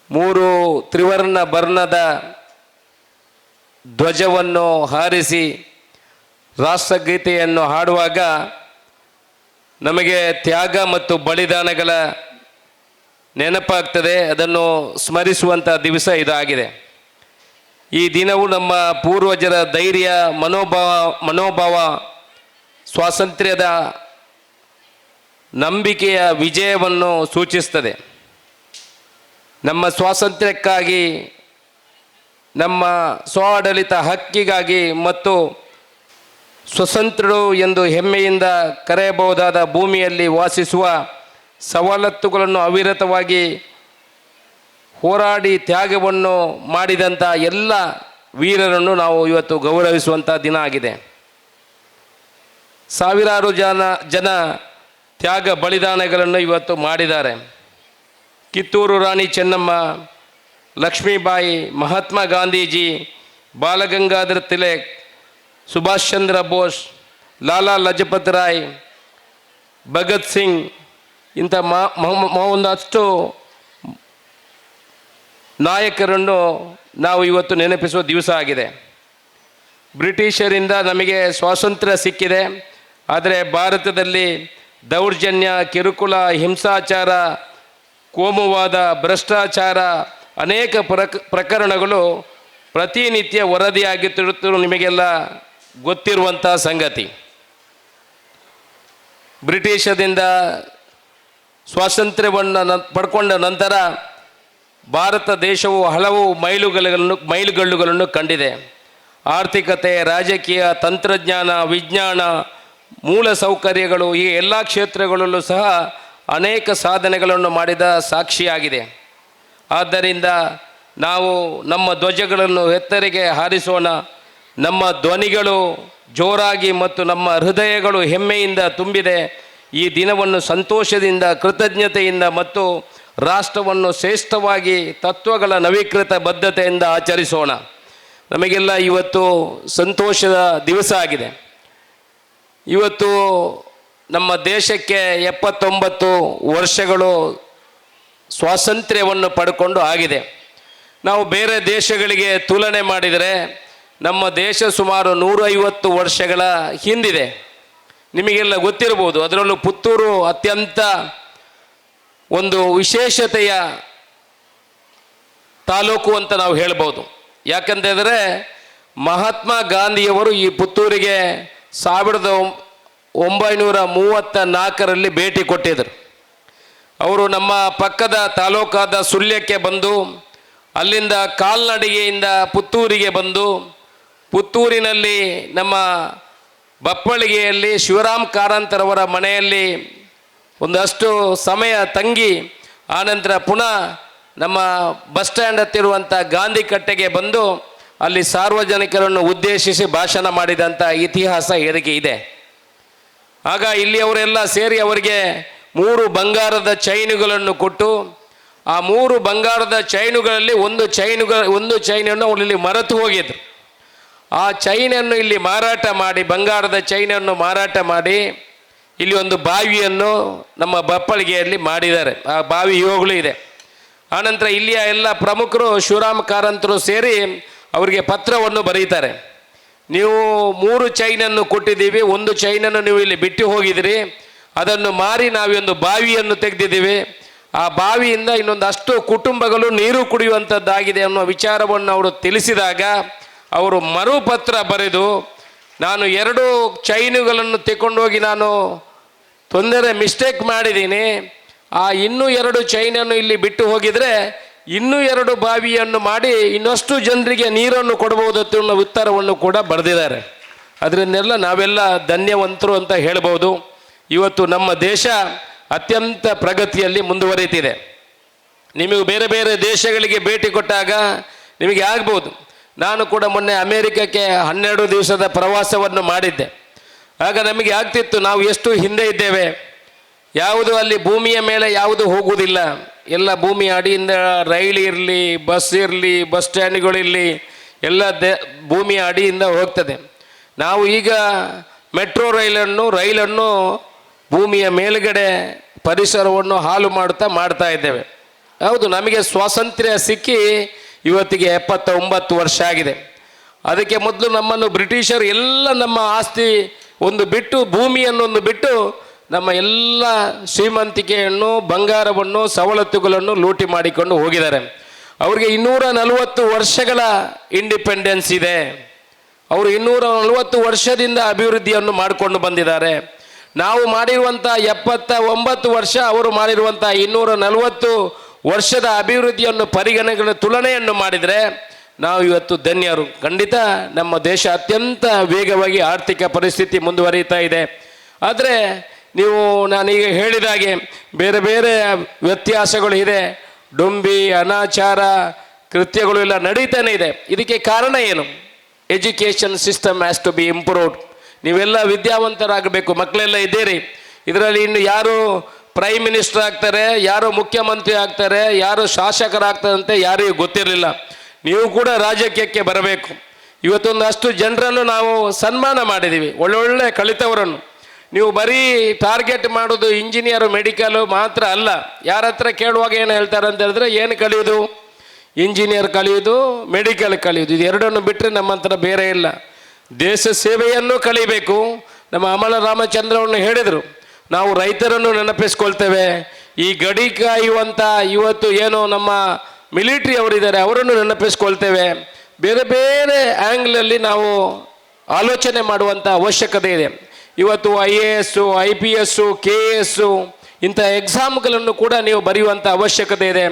3 ತ್ರಿವರ್ಣ ಬಣ್ಣದ ಧ್ವಜವನ್ನು ಹಾರಿಸಿ ರಾಷ್ಟ್ರಗೀತೆಯನ್ನು ಹಾಡುವಾಗ ನಮಗೆ ತ್ಯಾಗ ಮತ್ತು ಬಲಿದಾನಗಳ ನೆನಪಾಗ್ತದೆ. ಅದನ್ನು ಸ್ಮರಿಸುವಂಥ ದಿವಸ ಇದಾಗಿದೆ. ಈ ದಿನವು ನಮ್ಮ ಪೂರ್ವಜರ ಧೈರ್ಯ, ಮನೋಭಾವ, ಸ್ವಾತಂತ್ರ್ಯದ ನಂಬಿಕೆಯ ವಿಜಯವನ್ನು ಸೂಚಿಸ್ತದೆ. ನಮ್ಮ ಸ್ವಾತಂತ್ರ್ಯಕ್ಕಾಗಿ, ನಮ್ಮ ಸ್ವಾಡಳಿತ ಹಕ್ಕಿಗಾಗಿ ಮತ್ತು ಸ್ವತಂತ್ರರು ಎಂದು ಹೆಮ್ಮೆಯಿಂದ ಕರೆಯಬಹುದಾದ ಭೂಮಿಯಲ್ಲಿ ವಾಸಿಸುವ ಸವಲತ್ತುಗಳನ್ನು ಅವಿರತವಾಗಿ ಹೋರಾಡಿ ತ್ಯಾಗವನ್ನು ಮಾಡಿದಂಥ ಎಲ್ಲ ವೀರರನ್ನು ನಾವು ಇವತ್ತು ಗೌರವಿಸುವಂಥ ದಿನ ಆಗಿದೆ. ಸಾವಿರಾರು ಜನ ತ್ಯಾಗ ಬಲಿದಾನಗಳನ್ನು ಇವತ್ತು ಮಾಡಿದ್ದಾರೆ. ಕಿತ್ತೂರು ರಾಣಿ ಚೆನ್ನಮ್ಮ, ಲಕ್ಷ್ಮೀಬಾಯಿ, ಮಹಾತ್ಮ ಗಾಂಧೀಜಿ, ಬಾಲಗಂಗಾಧರ ತಿಲಕ್, ಸುಭಾಷ್ ಚಂದ್ರ ಬೋಸ್, ಲಾಲಾ ಲಜಪತ್ ರಾಯ್, ಭಗತ್ ಸಿಂಗ್ ಇಂಥ ಒಂದಷ್ಟು ನಾಯಕರನ್ನು ನಾವು ಇವತ್ತು ನೆನಪಿಸುವ ದಿವಸ ಆಗಿದೆ. ಬ್ರಿಟಿಷರಿಂದ ನಮಗೆ ಸ್ವಾತಂತ್ರ್ಯ ಸಿಕ್ಕಿದೆ. ಆದರೆ ಭಾರತದಲ್ಲಿ ದೌರ್ಜನ್ಯ, ಕಿರುಕುಳ, ಹಿಂಸಾಚಾರ, ಕೋಮುವಾದ, ಭ್ರಷ್ಟಾಚಾರ ಅನೇಕ ಪ್ರಕರಣಗಳು ಪ್ರತಿನಿತ್ಯ ವರದಿಯಾಗುತ್ತಿರುವುದು ನಿಮಗೆಲ್ಲ ಗೊತ್ತಿರುವಂಥ ಸಂಗತಿ. ಬ್ರಿಟಿಷರಿಂದ ಸ್ವಾತಂತ್ರ್ಯವನ್ನು ಪಡ್ಕೊಂಡ ನಂತರ ಭಾರತ ದೇಶವು ಹಲವು ಮೈಲುಗಲ್ಲುಗಳನ್ನು ಕಂಡಿದೆ. ಆರ್ಥಿಕತೆ, ರಾಜಕೀಯ, ತಂತ್ರಜ್ಞಾನ, ವಿಜ್ಞಾನ, ಮೂಲ ಸೌಕರ್ಯಗಳು, ಈ ಎಲ್ಲ ಕ್ಷೇತ್ರಗಳಲ್ಲೂ ಸಹ ಅನೇಕ ಸಾಧನೆಗಳನ್ನು ಮಾಡಿದ ಸಾಕ್ಷಿಯಾಗಿದೆ. ಆದ್ದರಿಂದ ನಾವು ನಮ್ಮ ಧ್ವಜಗಳನ್ನು ಎತ್ತರಿಗೆ ಹಾರಿಸೋಣ. ನಮ್ಮ ಧ್ವನಿಗಳು ಜೋರಾಗಿ ಮತ್ತು ನಮ್ಮ ಹೃದಯಗಳು ಹೆಮ್ಮೆಯಿಂದ ತುಂಬಿದೆ. ಈ ದಿನವನ್ನು ಸಂತೋಷದಿಂದ, ಕೃತಜ್ಞತೆಯಿಂದ ಮತ್ತು ರಾಷ್ಟ್ರವನ್ನು ಶ್ರೇಷ್ಠವಾಗಿ ತತ್ವಗಳ ನವೀಕೃತ ಬದ್ಧತೆಯಿಂದ ಆಚರಿಸೋಣ. ನಮಗೆಲ್ಲ ಇವತ್ತು ಸಂತೋಷದ ದಿವಸ ಆಗಿದೆ. ಇವತ್ತು ನಮ್ಮ ದೇಶಕ್ಕೆ 79 ವರ್ಷಗಳು ಸ್ವಾತಂತ್ರ್ಯವನ್ನು ಪಡ್ಕೊಂಡು ಆಗಿದೆ. ನಾವು ಬೇರೆ ದೇಶಗಳಿಗೆ ತುಲನೆ ಮಾಡಿದರೆ ನಮ್ಮ ದೇಶ ಸುಮಾರು 150 ವರ್ಷಗಳ ಹಿಂದಿದೆ. ನಿಮಗೆಲ್ಲ ಗೊತ್ತಿರ್ಬೋದು. ಅದರಲ್ಲೂ ಪುತ್ತೂರು ಅತ್ಯಂತ ಒಂದು ವಿಶೇಷತೆಯ ತಾಲೂಕು ಅಂತ ನಾವು ಹೇಳ್ಬೋದು. ಯಾಕಂತಂದರೆ ಮಹಾತ್ಮ ಗಾಂಧಿಯವರು ಈ ಪುತ್ತೂರಿಗೆ 1934ರಲ್ಲಿ ಭೇಟಿ ಕೊಟ್ಟಿದ್ದರು. ಅವರು ನಮ್ಮ ಪಕ್ಕದ ತಾಲೂಕಾದ ಸುಳ್ಯಕ್ಕೆ ಬಂದು, ಅಲ್ಲಿಂದ ಕಾಲ್ನಡಿಗೆಯಿಂದ ಪುತ್ತೂರಿಗೆ ಬಂದು, ಪುತ್ತೂರಿನಲ್ಲಿ ನಮ್ಮ ಬಪ್ಪಳಿಗೆಯಲ್ಲಿ ಶಿವರಾಮ್ ಕಾರಂತರವರ ಮನೆಯಲ್ಲಿ ಒಂದಷ್ಟು ಸಮಯ ತಂಗಿ, ಆನಂತರ ಪುನಃ ನಮ್ಮ ಬಸ್ ಸ್ಟ್ಯಾಂಡ್ ಹತ್ತಿರುವಂಥ ಗಾಂಧಿ ಕಟ್ಟೆಗೆ ಬಂದು ಅಲ್ಲಿ ಸಾರ್ವಜನಿಕರನ್ನು ಉದ್ದೇಶಿಸಿ ಭಾಷಣ ಮಾಡಿದಂಥ ಇತಿಹಾಸ ಇದಕ್ಕೆ ಇದೆ. ಆಗ ಇಲ್ಲಿಯವರೆಲ್ಲ ಸೇರಿ ಅವರಿಗೆ 3 ಬಂಗಾರದ ಚೈನುಗಳನ್ನು ಕೊಟ್ಟು ಆ 3 ಬಂಗಾರದ ಚೈನುಗಳಲ್ಲಿ ಒಂದು ಚೈನನ್ನು ಅವರಲ್ಲಿ ಮರೆತು ಹೋಗಿದ್ರು. ಆ ಚೈನನ್ನು ಇಲ್ಲಿ ಮಾರಾಟ ಮಾಡಿ, ಬಂಗಾರದ ಚೈನನ್ನು ಮಾರಾಟ ಮಾಡಿ ಇಲ್ಲಿ ಒಂದು ಬಾವಿಯನ್ನು ನಮ್ಮ ಬಪ್ಪಳಿಗೆಯಲ್ಲಿ ಮಾಡಿದ್ದಾರೆ. ಆ ಬಾವಿ ಇವಾಗಲೂ ಇದೆ. ಆನಂತರ ಇಲ್ಲಿಯ ಎಲ್ಲ ಪ್ರಮುಖರು ಶಿವರಾಮ ಕಾರಂತರು ಸೇರಿ ಅವರಿಗೆ ಪತ್ರವನ್ನು ಬರೀತಾರೆ. ನೀವು 3 ಚೈನನ್ನು ಕೊಟ್ಟಿದ್ದೀವಿ, 1 ಚೈನನ್ನು ನೀವು ಇಲ್ಲಿ ಬಿಟ್ಟು ಹೋಗಿದ್ದೀರಿ, ಅದನ್ನು ಮಾರಿ ನಾವೊಂದು ಬಾವಿಯನ್ನು ತೆಗೆದಿದ್ದೀವಿ, ಆ ಬಾವಿಯಿಂದ ಇನ್ನೊಂದಷ್ಟು ಕುಟುಂಬಗಳು ನೀರು ಕುಡಿಯುವಂಥದ್ದಾಗಿದೆ ಅನ್ನೋ ವಿಚಾರವನ್ನು ಅವರು ತಿಳಿಸಿದಾಗ ಅವರು ಮರುಪತ್ರ ಬರೆದು, ನಾನು 2 ಚೈನುಗಳನ್ನು ತೆಕೊಂಡೋಗಿ ನಾನು ಮಿಸ್ಟೇಕ್ ಮಾಡಿದ್ದೀನಿ, ಆ ಇನ್ನೂ 2 ಚೈನನ್ನು ಇಲ್ಲಿ ಬಿಟ್ಟು ಹೋಗಿದರೆ ಇನ್ನೂ 2 ಬಾವಿಯನ್ನು ಮಾಡಿ ಇನ್ನಷ್ಟು ಜನರಿಗೆ ನೀರನ್ನು ಕೊಡಬಹುದು ಅನ್ನೋ ಉತ್ತರವನ್ನು ಕೂಡ ಬರೆದಿದ್ದಾರೆ. ಅದರಿಂದೆಲ್ಲ ನಾವೆಲ್ಲ ಧನ್ಯವಂತರು ಅಂತ ಹೇಳ್ಬೋದು. ಇವತ್ತು ನಮ್ಮ ದೇಶ ಅತ್ಯಂತ ಪ್ರಗತಿಯಲ್ಲಿ ಮುಂದುವರಿತಿದೆ. ನಿಮಗೆ ಬೇರೆ ಬೇರೆ ದೇಶಗಳಿಗೆ ಭೇಟಿ ಕೊಟ್ಟಾಗ ನಿಮಗೆ ಆಗ್ಬೋದು. ನಾನು ಕೂಡ ಮೊನ್ನೆ ಅಮೇರಿಕಕ್ಕೆ 12 ದಿವಸದ ಪ್ರವಾಸವನ್ನು ಮಾಡಿದ್ದೆ. ಆಗ ನಮಗೆ ಆಗ್ತಿತ್ತು, ನಾವು ಎಷ್ಟು ಹಿಂದೆ ಇದ್ದೇವೆ, ಯಾವುದು ಅಲ್ಲಿ ಭೂಮಿಯ ಮೇಲೆ ಯಾವುದು ಹೋಗುವುದಿಲ್ಲ, ಎಲ್ಲ ಭೂಮಿ ಅಡಿಯಿಂದ ರೈಲ್ ಇರಲಿ, ಬಸ್ ಇರಲಿ, ಬಸ್ ಸ್ಟ್ಯಾಂಡ್ಗಳಿರಲಿ ಎಲ್ಲ ಭೂಮಿಯ ಅಡಿಯಿಂದ ಹೋಗ್ತದೆ. ನಾವು ಈಗ ಮೆಟ್ರೋ ರೈಲನ್ನು ಭೂಮಿಯ ಮೇಲುಗಡೆ ಪರಿಸರವನ್ನು ಹಾಳು ಮಾಡ್ತಾ ಇದ್ದೇವೆ. ಹೌದು, ನಮಗೆ ಸ್ವಾತಂತ್ರ್ಯ ಸಿಕ್ಕಿ ಇವತ್ತಿಗೆ 79 ವರ್ಷ ಆಗಿದೆ. ಅದಕ್ಕೆ ಮೊದಲು ನಮ್ಮನ್ನು ಬ್ರಿಟಿಷರು ಎಲ್ಲ ನಮ್ಮ ಆಸ್ತಿ ಬಿಟ್ಟು, ಭೂಮಿಯನ್ನೊಂದು ಬಿಟ್ಟು ನಮ್ಮ ಎಲ್ಲ ಶ್ರೀಮಂತಿಕೆಯನ್ನು, ಬಂಗಾರವನ್ನು, ಸವಲತ್ತುಗಳನ್ನು ಲೂಟಿ ಮಾಡಿಕೊಂಡು ಹೋಗಿದ್ದಾರೆ. ಅವರಿಗೆ 240 ವರ್ಷಗಳ ಇಂಡಿಪೆಂಡೆನ್ಸ್ ಇದೆ. ಅವರು 240 ವರ್ಷದಿಂದ ಅಭಿವೃದ್ಧಿಯನ್ನು ಮಾಡಿಕೊಂಡು ಬಂದಿದ್ದಾರೆ. ನಾವು ಮಾಡಿರುವಂಥ 79 ವರ್ಷ, ಅವರು ಮಾಡಿರುವಂಥ 240 ವರ್ಷದ ಅಭಿವೃದ್ಧಿಯನ್ನು ತುಲನೆಯನ್ನು ಮಾಡಿದರೆ ನಾವು ಇವತ್ತು ಧನ್ಯರು. ಖಂಡಿತ ನಮ್ಮ ದೇಶ ಅತ್ಯಂತ ವೇಗವಾಗಿ ಆರ್ಥಿಕ ಪರಿಸ್ಥಿತಿ ಮುಂದುವರಿತಾ ಇದೆ. ಆದರೆ ನೀವು ನಾನೀಗ ಹೇಳಿದಾಗೆ ಬೇರೆ ಬೇರೆ ವ್ಯತ್ಯಾಸಗಳು ಇದೆ, ಡೊಂಬಿ ಅನಾಚಾರ ಕೃತ್ಯಗಳು ಎಲ್ಲ ನಡೀತಾನೆ ಇದೆ. ಇದಕ್ಕೆ ಕಾರಣ ಏನು? Education system has to be improved. ನೀವೆಲ್ಲ ವಿದ್ಯಾವಂತರಾಗಬೇಕು, ಮಕ್ಕಳೆಲ್ಲ ಇದ್ದೀರಿ. ಇದರಲ್ಲಿ ಇನ್ನು ಯಾರು ಪ್ರೈಮ್ ಮಿನಿಸ್ಟರ್ ಆಗ್ತಾರೆ, ಯಾರು ಮುಖ್ಯಮಂತ್ರಿ ಆಗ್ತಾರೆ, ಯಾರು ಶಾಸಕರಾಗ್ತಾರೆ ಅಂತ ಯಾರಿಗೂ ಗೊತ್ತಿರಲಿಲ್ಲ. ನೀವು ಕೂಡ ರಾಜಕೀಯಕ್ಕೆ ಬರಬೇಕು. ಇವತ್ತೊಂದಷ್ಟು ಜನರನ್ನು ನಾವು ಸನ್ಮಾನ ಮಾಡಿದ್ದೀವಿ, ಒಳ್ಳೊಳ್ಳೆ ಕಲಿತವರನ್ನು. ನೀವು ಬರೀ ಟಾರ್ಗೆಟ್ ಮಾಡೋದು ಇಂಜಿನಿಯರು, ಮೆಡಿಕಲು ಮಾತ್ರ ಅಲ್ಲ. ಯಾರ ಹತ್ರ ಕೇಳುವಾಗ ಏನು ಹೇಳ್ತಾರೆ ಅಂತ ಹೇಳಿದ್ರೆ, ಏನು ಕಲಿಯೋದು? ಇಂಜಿನಿಯರ್ ಕಲಿಯೋದು, ಮೆಡಿಕಲ್ ಕಲಿಯೋದು, ಇದು ಎರಡನ್ನು ಬಿಟ್ಟರೆ ನಮ್ಮ ಹತ್ರ ಬೇರೆ ಇಲ್ಲ. ದೇಶ ಸೇವೆಯನ್ನು ಕಲಿಬೇಕು. ನಮ್ಮ ಅಮಲ ರಾಮಚಂದ್ರವನ್ನು ಹೇಳಿದರು, ನಾವು ರೈತರನ್ನು ನೆನಪಿಸ್ಕೊಳ್ತೇವೆ, ಈ ಗಡಿ ಕಾಯುವಂಥ ಇವತ್ತು ಏನು ನಮ್ಮ ಮಿಲಿಟ್ರಿ ಅವರಿದ್ದಾರೆ ಅವರನ್ನು ನೆನಪಿಸ್ಕೊಳ್ತೇವೆ. ಬೇರೆ ಬೇರೆ ಆ್ಯಂಗ್ಲಲ್ಲಿ ನಾವು ಆಲೋಚನೆ ಮಾಡುವಂಥ ಅವಶ್ಯಕತೆ ಇದೆ. ಇವತ್ತು IAS, IPS, KS ಇಂಥ ಎಕ್ಸಾಮ್ಗಳನ್ನು ಕೂಡ ನೀವು ಬರೆಯುವಂಥ ಅವಶ್ಯಕತೆ ಇದೆ.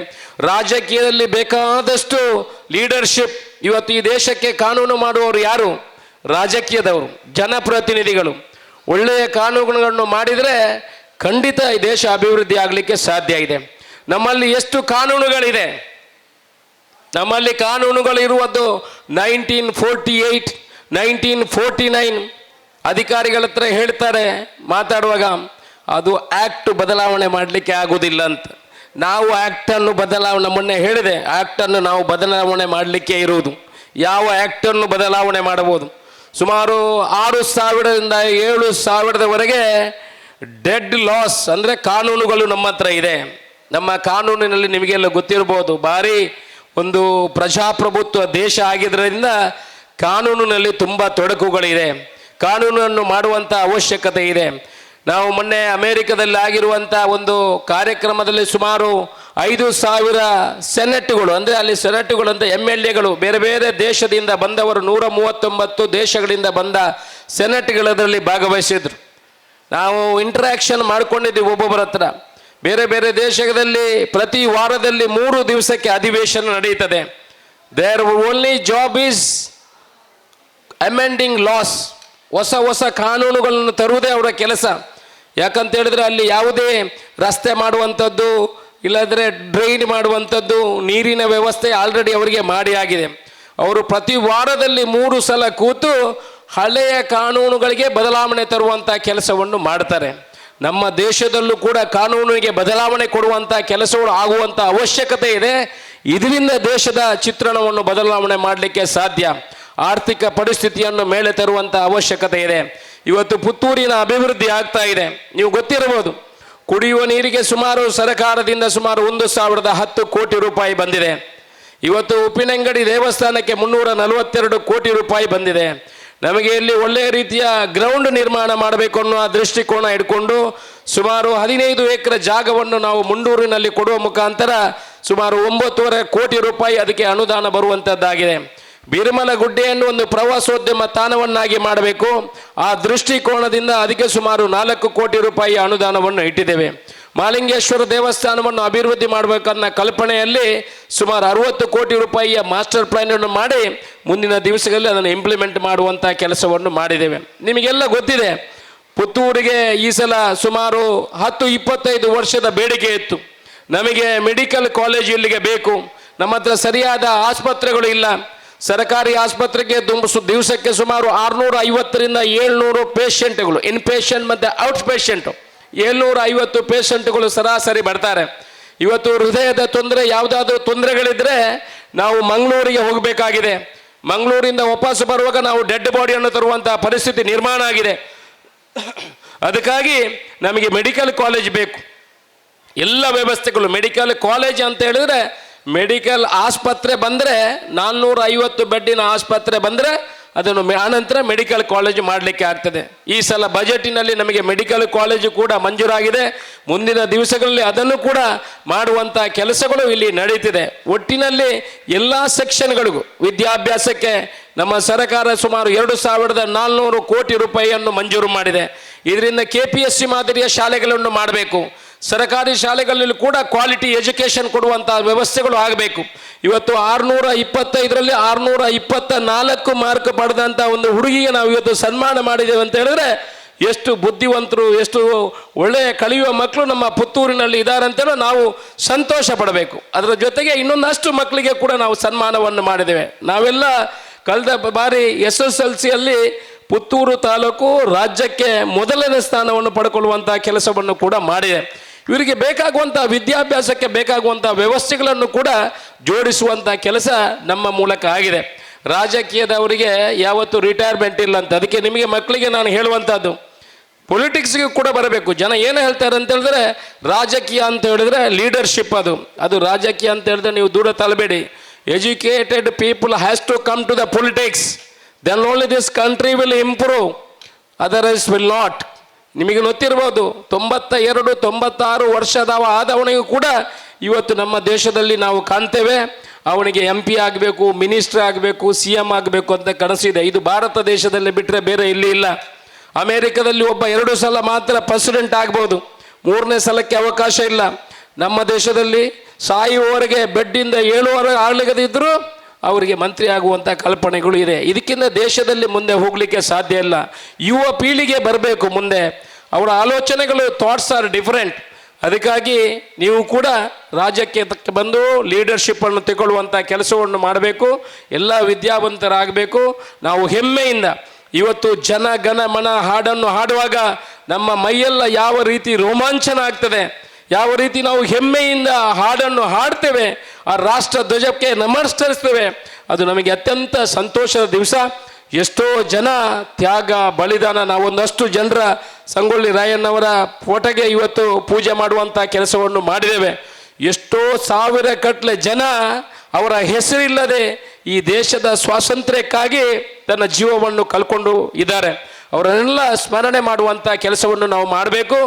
ರಾಜಕೀಯದಲ್ಲಿ ಬೇಕಾದಷ್ಟು ಲೀಡರ್ಶಿಪ್. ಇವತ್ತು ಈ ದೇಶಕ್ಕೆ ಕಾನೂನು ಮಾಡುವವರು ಯಾರು? ರಾಜಕೀಯದವರು, ಜನಪ್ರತಿನಿಧಿಗಳು. ಒಳ್ಳೆಯ ಕಾನೂನುಗಳನ್ನು ಮಾಡಿದರೆ ಖಂಡಿತ ಈ ದೇಶ ಅಭಿವೃದ್ಧಿ ಆಗಲಿಕ್ಕೆ ಸಾಧ್ಯ ಇದೆ. ನಮ್ಮಲ್ಲಿ ಎಷ್ಟು ಕಾನೂನುಗಳಿದೆ? ನಮ್ಮಲ್ಲಿ ಕಾನೂನುಗಳು ಇರುವುದು 1948, 1949. ಅಧಿಕಾರಿಗಳ ಹತ್ರ ಹೇಳ್ತಾರೆ ಮಾತಾಡುವಾಗ, ಅದು ಆ್ಯಕ್ಟ್ ಬದಲಾವಣೆ ಮಾಡಲಿಕ್ಕೆ ಆಗೋದಿಲ್ಲ ಅಂತ. ನಾವು ಆ್ಯಕ್ಟನ್ನು ಮೊನ್ನೆ ಹೇಳಿದೆ, ಆ್ಯಕ್ಟನ್ನು ನಾವು ಬದಲಾವಣೆ ಮಾಡಲಿಕ್ಕೆ ಇರುವುದು. ಯಾವ ಆ್ಯಕ್ಟನ್ನು ಬದಲಾವಣೆ ಮಾಡಬಹುದು? ಸುಮಾರು 6,000ರಿಂದ 7,000ದವರೆಗೆ ಡೆಡ್ ಲಾಸ್ ಅಂದರೆ ಕಾನೂನುಗಳು ನಮ್ಮ ಹತ್ರ ಇದೆ. ನಮ್ಮ ಕಾನೂನಿನಲ್ಲಿ ನಿಮಗೆಲ್ಲ ಗೊತ್ತಿರ್ಬೋದು, ಭಾರಿ ಒಂದು ಪ್ರಜಾಪ್ರಭುತ್ವ ದೇಶ ಆಗಿದ್ದರಿಂದ ಕಾನೂನಿನಲ್ಲಿ ತುಂಬ ತೊಡಕುಗಳಿದೆ. ಕಾನೂನನ್ನು ಮಾಡುವಂಥ ಅವಶ್ಯಕತೆ ಇದೆ. ನಾವು ಮೊನ್ನೆ ಅಮೇರಿಕದಲ್ಲಿ ಆಗಿರುವಂಥ ಒಂದು ಕಾರ್ಯಕ್ರಮದಲ್ಲಿ ಸುಮಾರು 5,000 ಸೆನೆಟ್ಗಳು, ಅಂದರೆ ಅಲ್ಲಿ ಸೆನೆಟ್ಗಳು ಅಂತ MLAಗಳು, ಬೇರೆ ಬೇರೆ ದೇಶದಿಂದ ಬಂದವರು 139 ದೇಶಗಳಿಂದ ಬಂದ ಸೆನೆಟ್ಗಳದರಲ್ಲಿ ಭಾಗವಹಿಸಿದ್ರು. ನಾವು ಇಂಟ್ರ್ಯಾಕ್ಷನ್ ಮಾಡ್ಕೊಂಡಿದ್ದೀವಿ ಒಬ್ಬೊಬ್ಬರ ಹತ್ರ. ಬೇರೆ ಬೇರೆ ದೇಶದಲ್ಲಿ ಪ್ರತಿ ವಾರದಲ್ಲಿ 3 ದಿವಸಕ್ಕೆ ಅಧಿವೇಶನ ನಡೀತದೆ. Their only job is amending laws. ಹೊಸ ಕಾನೂನುಗಳನ್ನು ತರುವುದೇ ಅವರ ಕೆಲಸ. ಯಾಕಂತ ಹೇಳಿದ್ರೆ ಅಲ್ಲಿ ಯಾವುದೇ ರಸ್ತೆ ಮಾಡುವಂಥದ್ದು, ಇಲ್ಲಾಂದರೆ ಡ್ರೈನ್ ಮಾಡುವಂಥದ್ದು, ನೀರಿನ ವ್ಯವಸ್ಥೆ ಆಲ್ರೆಡಿ ಅವರಿಗೆ ಮಾಡಿ ಆಗಿದೆ. ಅವರು ಪ್ರತಿ ವಾರದಲ್ಲಿ 3 ಸಲ ಕೂತು ಹಳೆಯ ಕಾನೂನುಗಳಿಗೆ ಬದಲಾವಣೆ ತರುವಂಥ ಕೆಲಸವನ್ನು ಮಾಡ್ತಾರೆ. ನಮ್ಮ ದೇಶದಲ್ಲೂ ಕೂಡ ಕಾನೂನಿಗೆ ಬದಲಾವಣೆ ಕೊಡುವಂಥ ಕೆಲಸಗಳು ಆಗುವಂಥ ಅವಶ್ಯಕತೆ ಇದೆ. ಇದರಿಂದ ದೇಶದ ಚಿತ್ರಣವನ್ನು ಬದಲಾವಣೆ ಮಾಡಲಿಕ್ಕೆ ಸಾಧ್ಯ. ಆರ್ಥಿಕ ಪರಿಸ್ಥಿತಿಯನ್ನು ಮೇಲೆ ತರುವಂಥ ಅವಶ್ಯಕತೆ ಇದೆ. ಇವತ್ತು ಪುತ್ತೂರಿನ ಅಭಿವೃದ್ಧಿ ಆಗ್ತಾ ಇದೆ. ನೀವು ಗೊತ್ತಿರಬಹುದು, ಕುಡಿಯುವ ನೀರಿಗೆ ಸರ್ಕಾರದಿಂದ ಸುಮಾರು 1,010 ಕೋಟಿ ರೂಪಾಯಿ ಬಂದಿದೆ. ಇವತ್ತು ಉಪ್ಪಿನಂಗಡಿ ದೇವಸ್ಥಾನಕ್ಕೆ 342 ಕೋಟಿ ರೂಪಾಯಿ ಬಂದಿದೆ. ನಮಗೆ ಇಲ್ಲಿ ಒಳ್ಳೆಯ ರೀತಿಯ ಗ್ರೌಂಡ್ ನಿರ್ಮಾಣ ಮಾಡಬೇಕು ಅನ್ನೋ ದೃಷ್ಟಿಕೋನ ಇಟ್ಕೊಂಡು ಸುಮಾರು 15 ಎಕರೆ ಜಾಗವನ್ನು ನಾವು ಮುಂಡೂರಿನಲ್ಲಿ ಕೊಡುವ ಮುಖಾಂತರ ಸುಮಾರು 9.5 ಕೋಟಿ ರೂಪಾಯಿ ಅದಕ್ಕೆ ಅನುದಾನ ಬರುವಂಥದ್ದಾಗಿದೆ. ಬಿರುಮಲ ಗುಡ್ಡೆಯನ್ನು ಒಂದು ಪ್ರವಾಸೋದ್ಯಮ ತಾಣವನ್ನಾಗಿ ಮಾಡಬೇಕು. ಆ ದೃಷ್ಟಿಕೋನದಿಂದ ಅದಕ್ಕೆ ಸುಮಾರು 4 ಕೋಟಿ ರೂಪಾಯಿ ಅನುದಾನವನ್ನು ಇಟ್ಟಿದ್ದೇವೆ. ಮಾಲಿಂಗೇಶ್ವರ ದೇವಸ್ಥಾನವನ್ನು ಅಭಿವೃದ್ಧಿ ಮಾಡಬೇಕನ್ನೋ ಕಲ್ಪನೆಯಲ್ಲಿ ಸುಮಾರು 60 ಕೋಟಿ ರೂಪಾಯಿಯ ಮಾಸ್ಟರ್ ಪ್ಲಾನನ್ನು ಮಾಡಿ ಮುಂದಿನ ದಿವಸಗಳಲ್ಲಿ ಅದನ್ನು ಇಂಪ್ಲಿಮೆಂಟ್ ಮಾಡುವಂಥ ಕೆಲಸವನ್ನು ಮಾಡಿದ್ದೇವೆ. ನಿಮಗೆಲ್ಲ ಗೊತ್ತಿದೆ, ಪುತ್ತೂರಿಗೆ ಈ ಸಲ ಸುಮಾರು 10-25 ವರ್ಷದ ಬೇಡಿಕೆ ಇತ್ತು. ನಮಗೆ ಮೆಡಿಕಲ್ ಕಾಲೇಜ್ ಇಲ್ಲಿಗೆ ಬೇಕು, ನಮ್ಮ ಹತ್ರ ಸರಿಯಾದ ಆಸ್ಪತ್ರೆಗಳು ಇಲ್ಲ. ಸರ್ಕಾರಿ ಆಸ್ಪತ್ರೆಗೆ ದಿವಸಕ್ಕೆ ಸುಮಾರು 650ರಿಂದ 700 ಪೇಷಂಟ್ಗಳು, ಇನ್ ಪೇಷಂಟ್ ಮತ್ತು ಔಟ್ ಪೇಷಂಟು 750 ಪೇಷಂಟ್ಗಳು ಸರಾಸರಿ ಬರ್ತಾರೆ. ಇವತ್ತು ಹೃದಯದ ತೊಂದರೆ, ಯಾವುದಾದ್ರೂ ತೊಂದರೆಗಳಿದ್ದರೆ ನಾವು ಮಂಗಳೂರಿಗೆ ಹೋಗಬೇಕಾಗಿದೆ. ಮಂಗಳೂರಿಂದ ವಾಪಸ್ ಬರುವಾಗ ನಾವು ಡೆಡ್ ಬಾಡಿಯನ್ನು ತರುವಂಥ ಪರಿಸ್ಥಿತಿ ನಿರ್ಮಾಣ ಆಗಿದೆ. ಅದಕ್ಕಾಗಿ ನಮಗೆ ಮೆಡಿಕಲ್ ಕಾಲೇಜ್ ಬೇಕು. ಎಲ್ಲ ವ್ಯವಸ್ಥೆಗಳು, ಮೆಡಿಕಲ್ ಕಾಲೇಜ್ ಅಂತ ಹೇಳಿದ್ರೆ ಮೆಡಿಕಲ್ ಆಸ್ಪತ್ರೆ ಬಂದರೆ 450 ಬೆಡ್ಡಿನ ಆಸ್ಪತ್ರೆ ಬಂದರೆ ಅದನ್ನು ಆನಂತರ ಮೆಡಿಕಲ್ ಕಾಲೇಜು ಮಾಡಲಿಕ್ಕೆ ಆಗ್ತದೆ. ಈ ಸಲ ಬಜೆಟಿನಲ್ಲಿ ನಮಗೆ ಮೆಡಿಕಲ್ ಕಾಲೇಜು ಕೂಡ ಮಂಜೂರಾಗಿದೆ. ಮುಂದಿನ ದಿವಸಗಳಲ್ಲಿ ಅದನ್ನು ಕೂಡ ಮಾಡುವಂಥ ಕೆಲಸಗಳು ಇಲ್ಲಿ ನಡೀತಿದೆ. ಒಟ್ಟಿನಲ್ಲಿ ಎಲ್ಲ ಸೆಕ್ಷನ್ಗಳಿಗೂ ವಿದ್ಯಾಭ್ಯಾಸಕ್ಕೆ ನಮ್ಮ ಸರ್ಕಾರ ಸುಮಾರು 2,400 ಕೋಟಿ ರೂಪಾಯಿಯನ್ನು ಮಂಜೂರು ಮಾಡಿದೆ. ಇದರಿಂದ KPSC ಮಾದರಿಯ ಶಾಲೆಗಳನ್ನು ಮಾಡಬೇಕು. ಸರ್ಕಾರಿ ಶಾಲೆಗಳಲ್ಲಿ ಕೂಡ ಕ್ವಾಲಿಟಿ ಎಜುಕೇಷನ್ ಕೊಡುವಂಥ ವ್ಯವಸ್ಥೆಗಳು ಆಗಬೇಕು. ಇವತ್ತು 625ರಲ್ಲಿ 624 ಮಾರ್ಕ್ ಪಡೆದಂಥ ಒಂದು ಹುಡುಗಿಗೆ ನಾವು ಇವತ್ತು ಸನ್ಮಾನ ಮಾಡಿದ್ದೇವೆ ಅಂತ ಹೇಳಿದ್ರೆ ಎಷ್ಟು ಬುದ್ಧಿವಂತರು, ಎಷ್ಟು ಒಳ್ಳೆಯ ಕಲಿಯುವ ಮಕ್ಕಳು ನಮ್ಮ ಪುತ್ತೂರಿನಲ್ಲಿ ಇದ್ದಾರೆ ಅಂತೇಳಿ ನಾವು ಸಂತೋಷ ಪಡಬೇಕು. ಅದರ ಜೊತೆಗೆ ಇನ್ನೊಂದಷ್ಟು ಮಕ್ಕಳಿಗೆ ಕೂಡ ನಾವು ಸನ್ಮಾನವನ್ನು ಮಾಡಿದ್ದೇವೆ. ನಾವೆಲ್ಲ ಕಳೆದ ಬಾರಿ SSLCಯಲ್ಲಿ ಪುತ್ತೂರು ತಾಲೂಕು ರಾಜ್ಯಕ್ಕೆ ಮೊದಲನೇ ಸ್ಥಾನವನ್ನು ಪಡ್ಕೊಳ್ಳುವಂಥ ಕೆಲಸವನ್ನು ಕೂಡ ಮಾಡಿದೆ. ಇವರಿಗೆ ಬೇಕಾಗುವಂಥ ವಿದ್ಯಾಭ್ಯಾಸಕ್ಕೆ ಬೇಕಾಗುವಂಥ ವ್ಯವಸ್ಥೆಗಳನ್ನು ಕೂಡ ಜೋಡಿಸುವಂಥ ಕೆಲಸ ನಮ್ಮ ಮೂಲಕ ಆಗಿದೆ. ರಾಜಕೀಯದವರಿಗೆ ಯಾವತ್ತೂ ರಿಟೈರ್ಮೆಂಟ್ ಇಲ್ಲ ಅಂತ. ಅದಕ್ಕೆ ನಿಮಗೆ ಮಕ್ಕಳಿಗೆ ನಾನು ಹೇಳುವಂಥದ್ದು, ಪೊಲಿಟಿಕ್ಸ್ಗೆ ಕೂಡ ಬರಬೇಕು. ಜನ ಏನು ಹೇಳ್ತಾರೆ ಅಂತ ಹೇಳಿದ್ರೆ ರಾಜಕೀಯ ಅಂತ ಹೇಳಿದ್ರೆ ಲೀಡರ್ಶಿಪ್, ಅದು ರಾಜಕೀಯ ಅಂತ ಹೇಳಿದ್ರೆ ನೀವು ದೂರ ತಳ್ಳಬೇಡಿ. Educated people has to come to the politics, then only this country will improve, otherwise will not. ನಿಮಗೆ ಗೊತ್ತಿರ್ಬೋದು, 92-96 ವರ್ಷದವ ಆದವನಿಗೂ ಕೂಡ ಇವತ್ತು ನಮ್ಮ ದೇಶದಲ್ಲಿ ನಾವು ಕಾಣ್ತೇವೆ ಅವನಿಗೆ MP ಆಗಬೇಕು, ಮಿನಿಸ್ಟರ್ ಆಗಬೇಕು, CM ಆಗಬೇಕು ಅಂತ ಕನಸಿದೆ. ಇದು ಭಾರತ ದೇಶದಲ್ಲಿ ಬಿಟ್ಟರೆ ಬೇರೆ ಇಲ್ಲಿ ಇಲ್ಲ. ಅಮೇರಿಕದಲ್ಲಿ ಒಬ್ಬ 2 ಸಲ ಮಾತ್ರ ಪ್ರೆಸಿಡೆಂಟ್ ಆಗ್ಬೋದು, 3ನೇ ಸಲಕ್ಕೆ ಅವಕಾಶ ಇಲ್ಲ. ನಮ್ಮ ದೇಶದಲ್ಲಿ ಸಾಯುವವರೆಗೆ ಬೆಡ್ಡಿಂದ ಏಳುವರೆಗೆ ಆಳ್ಲಿಗದಿದ್ದರೂ ಅವರಿಗೆ ಮಂತ್ರಿ ಆಗುವಂಥ ಕಲ್ಪನೆಗಳು ಇದೆ. ಇದಕ್ಕಿಂತ ದೇಶದಲ್ಲಿ ಮುಂದೆ ಹೋಗಲಿಕ್ಕೆ ಸಾಧ್ಯ ಇಲ್ಲ. ಯುವ ಪೀಳಿಗೆ ಬರಬೇಕು ಮುಂದೆ, ಅವರ ಆಲೋಚನೆಗಳು, ಥಾಟ್ಸ್ ಆರ್ ಡಿಫರೆಂಟ್. ಅದಕ್ಕಾಗಿ ನೀವು ಕೂಡ ರಾಜ್ಯಕ್ಕೆ ಬಂದು ಲೀಡರ್ಶಿಪ್ಪನ್ನು ತಗೊಳ್ಳುವಂಥ ಕೆಲಸವನ್ನು ಮಾಡಬೇಕು. ಎಲ್ಲ ವಿದ್ಯಾವಂತರಾಗಬೇಕು. ನಾವು ಹೆಮ್ಮೆಯಿಂದ ಇವತ್ತು ಜನ ಗಣ ಮನ ಹಾಡನ್ನು ಹಾಡುವಾಗ ನಮ್ಮ ಮೈಯೆಲ್ಲ ಯಾವ ರೀತಿ ರೋಮಾಂಚನ ಆಗ್ತದೆ, ಯಾವ ರೀತಿ ನಾವು ಹೆಮ್ಮೆಯಿಂದ ಹಾಡನ್ನು ಹಾಡ್ತೇವೆ, ಆ ರಾಷ್ಟ್ರ ಧ್ವಜಕ್ಕೆ ನಮಸ್ಕರಿಸ್ತೇವೆ, ಅದು ನಮಗೆ ಅತ್ಯಂತ ಸಂತೋಷದ ದಿವಸ. ಎಷ್ಟೋ ಜನ ತ್ಯಾಗ ಬಲಿದಾನ, ನಾವೊಂದಷ್ಟು ಜನರ ಸಂಗೊಳ್ಳಿ ರಾಯಣ್ಣವರ ಫೋಟೋಗೆ ಇವತ್ತು ಪೂಜೆ ಮಾಡುವಂಥ ಕೆಲಸವನ್ನು ಮಾಡಿದ್ದೇವೆ. ಎಷ್ಟೋ ಸಾವಿರ ಕಟ್ಲೆ ಜನ ಅವರ ಹೆಸರಿಲ್ಲದೆ ಈ ದೇಶದ ಸ್ವಾತಂತ್ರ್ಯಕ್ಕಾಗಿ ತನ್ನ ಜೀವವನ್ನು ಕಳ್ಕೊಂಡು ಇದ್ದಾರೆ. ಅವರನ್ನೆಲ್ಲ ಸ್ಮರಣೆ ಮಾಡುವಂಥ ಕೆಲಸವನ್ನು ನಾವು ಮಾಡಬೇಕು.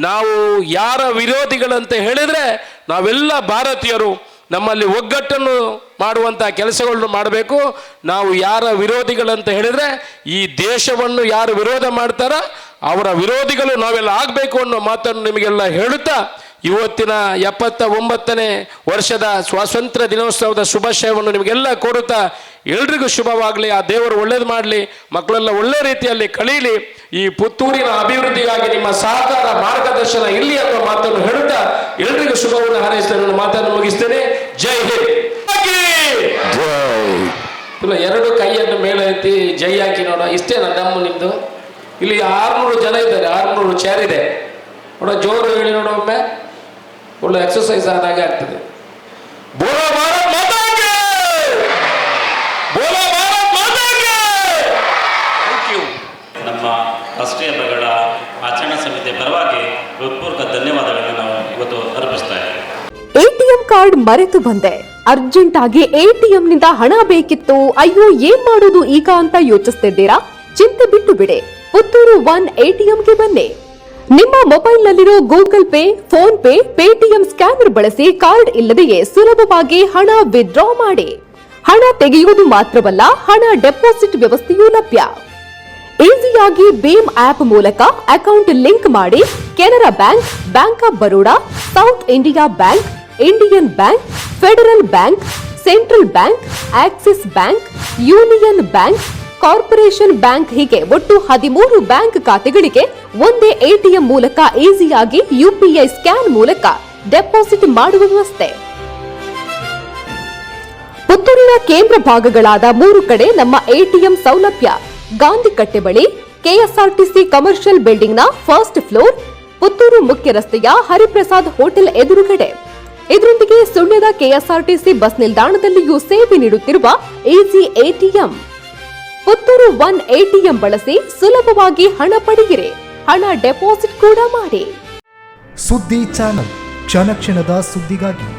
ನಾವು ಯಾರ ವಿರೋಧಿಗಳಂತ ಹೇಳಿದರೆ ನಾವೆಲ್ಲ ಭಾರತೀಯರು, ನಮ್ಮಲ್ಲಿ ಒಗ್ಗಟ್ಟನ್ನು ಮಾಡುವಂಥ ಕೆಲಸಗಳನ್ನು ಮಾಡಬೇಕು. ನಾವು ಯಾರ ವಿರೋಧಿಗಳಂತ ಹೇಳಿದರೆ ಈ ದೇಶವನ್ನು ಯಾರು ವಿರೋಧ ಮಾಡ್ತಾರೋ ಅವರ ವಿರೋಧಿಗಳು ನಾವೆಲ್ಲ ಆಗಬೇಕು ಅನ್ನೋ ಮಾತನ್ನು ನಿಮಗೆಲ್ಲ ಹೇಳುತ್ತಾ, ಇವತ್ತಿನ 79ನೇ ವರ್ಷದ ಸ್ವಾತಂತ್ರ್ಯ ದಿನೋತ್ಸವದ ಶುಭಾಶಯವನ್ನು ನಿಮಗೆಲ್ಲ ಕೋರುತ್ತಾ, ಎಲ್ರಿಗೂ ಶುಭವಾಗಲಿ, ಆ ದೇವರು ಒಳ್ಳೇದು ಮಾಡಲಿ, ಮಕ್ಕಳೆಲ್ಲ ಒಳ್ಳೆ ರೀತಿಯಲ್ಲಿ ಕಳೀಲಿ. ಈ ಪುತ್ತೂರಿನ ಅಭಿವೃದ್ಧಿಗಾಗಿ ನಿಮ್ಮ ಸಹಕಾರ ಮಾರ್ಗದರ್ಶನ ಇರಲಿ ಅನ್ನೋ ಮಾತನ್ನು ಹೇಳುತ್ತಾ ಎಲ್ರಿಗೂ ಶುಭವನ್ನು ಹಾರೈಸಿದ ನನ್ನ ಮಾತನ್ನು ಮುಗಿಸ್ತೇನೆ. ಜೈ ಹಿಂದ್. ಇಲ್ಲ, ಎರಡು ಕೈಯನ್ನು ಮೇಲೆ ಎತ್ತಿ ಜೈ ಹಾಕಿ ನೋಡ. ಇಷ್ಟೇ ನಮ್ಮ ನಿಮ್ದು. ಇಲ್ಲಿ 600 ಜನ ಇದ್ದಾರೆ, 600 ಚೇರ್ ಇದೆ ನೋಡ. ಜೋರು ಹೇಳಿ ನೋಡ, ಒಮ್ಮೆ ಒಳ್ಳೆ ಎಕ್ಸರ್ಸೈಸ್ ಆದಾಗೆ ಆಗ್ತದೆ. ಬೋಲೋ ಭಾರತ್ ಮಾತಾ ಕಿ! ಬೋಲೋ ಭಾರತ್ ಮಾತಾ ಕಿ! Thank you. ನಮ್ಮ ರಾಷ್ಟ್ರೀಯ ಹಬ್ಬಗಳ ಆಚರಣಾ ಸಮಿತಿಯ ಪರವಾಗಿ ಹೃತ್ಪೂರ್ವಕ ಧನ್ಯವಾದಗಳನ್ನು ನಾವು ಇವತ್ತು ಅರ್ಪಿಸ್ತಾ ಇದ್ದೇವೆ. ಎಟಿಎಂ ಕಾರ್ಡ್ ಮರೆತು ಬಂದೆ, ಅರ್ಜೆಂಟ್ ಆಗಿ ಎಟಿಎಂ ನಿಂದ ಹಣ ಬೇಕಿತ್ತು, ಅಯ್ಯೋ ಏನ್ ಮಾಡೋದು ಈಗ ಅಂತ ಯೋಚಿಸ್ತಿದ್ದೀರಾ? ಚಿಂತೆ ಬಿಟ್ಟು ಬಿಡಿ, ಪುತ್ತೂರು ಒನ್ ಎಟಿಎಂಗೆ ಬನ್ನಿ. ನಿಮ್ಮ ಮೊಬೈಲ್ನಲ್ಲಿರೋ Google Pay, PhonePe, Paytm scanner ಬಳಸಿ ಕಾರ್ಡ್ ಇಲ್ಲದೆಯೇ ಸುಲಭವಾಗಿ ಹಣ ವಿತ್ಡ್ರಾ ಮಾಡಿ. ಹಣ ತೆಗೆಯುವುದು ಮಾತ್ರವಲ್ಲ, ಹಣ ಡೆಪಾಸಿಟ್ ವ್ಯವಸ್ಥೆಯೂ ಲಭ್ಯ. ಈಸಿಯಾಗಿ ಭೀಮ್ ಆಪ್ ಮೂಲಕ ಅಕೌಂಟ್ ಲಿಂಕ್ ಮಾಡಿ Canara bank, bank of Baroda, south India bank, Indian bank, federal bank, central bank, Axis bank, union bank, corporation bank ಹೀಗೆ ಒಟ್ಟು 13 ಬ್ಯಾಂಕ್ ಖಾತೆಗಳಿಗೆ ಒಂದೇ ಎಟಿಎಂ ಮೂಲಕ ಈಸಿಯಾಗಿ ಯುಪಿಐ ಸ್ಕ್ಯಾನ್ ಮೂಲಕ ಡೆಪಾಸಿಟ್ ಮಾಡುವ ವ್ಯವಸ್ಥೆ. ಪುತ್ತೂರಿನ ಕೇಂದ್ರ ಭಾಗಗಳಾದ 3 ಕಡೆ ನಮ್ಮ ಎಟಿಎಂ ಸೌಲಭ್ಯ. ಗಾಂಧಿ ಕಟ್ಟೆ ಬಳಿ ಕೆಎಸ್ಆರ್ಟಿಸಿ ಕಮರ್ಷಿಯಲ್ ಬಿಲ್ಡಿಂಗ್ನ ಫಸ್ಟ್ ಫ್ಲೋರ್, ಪುತ್ತೂರು ಮುಖ್ಯ ರಸ್ತೆಯ ಹರಿಪ್ರಸಾದ್ ಹೋಟೆಲ್ ಎದುರುಗಡೆ. ಇದರೊಂದಿಗೆ ಸುಳ್ಯದ ಕೆಎಸ್ಆರ್ಟಿಸಿ ಬಸ್ ನಿಲ್ದಾಣದಲ್ಲಿಯೂ ಸೇವೆ ನೀಡುತ್ತಿರುವ easy ATM. Puttur one ATM ಬಳಸಿ ಸುಲಭವಾಗಿ ಹಣ ಪಡೆಯಿರಿ, ಹಣ ಡೆಪಾಸಿಟ್ ಕೂಡ ಮಾಡಿ. ಸುದ್ದಿ ಚಾನಲ್, ಕ್ಷಣ ಕ್ಷಣದ ಸುದ್ದಿಗಾಗಿ.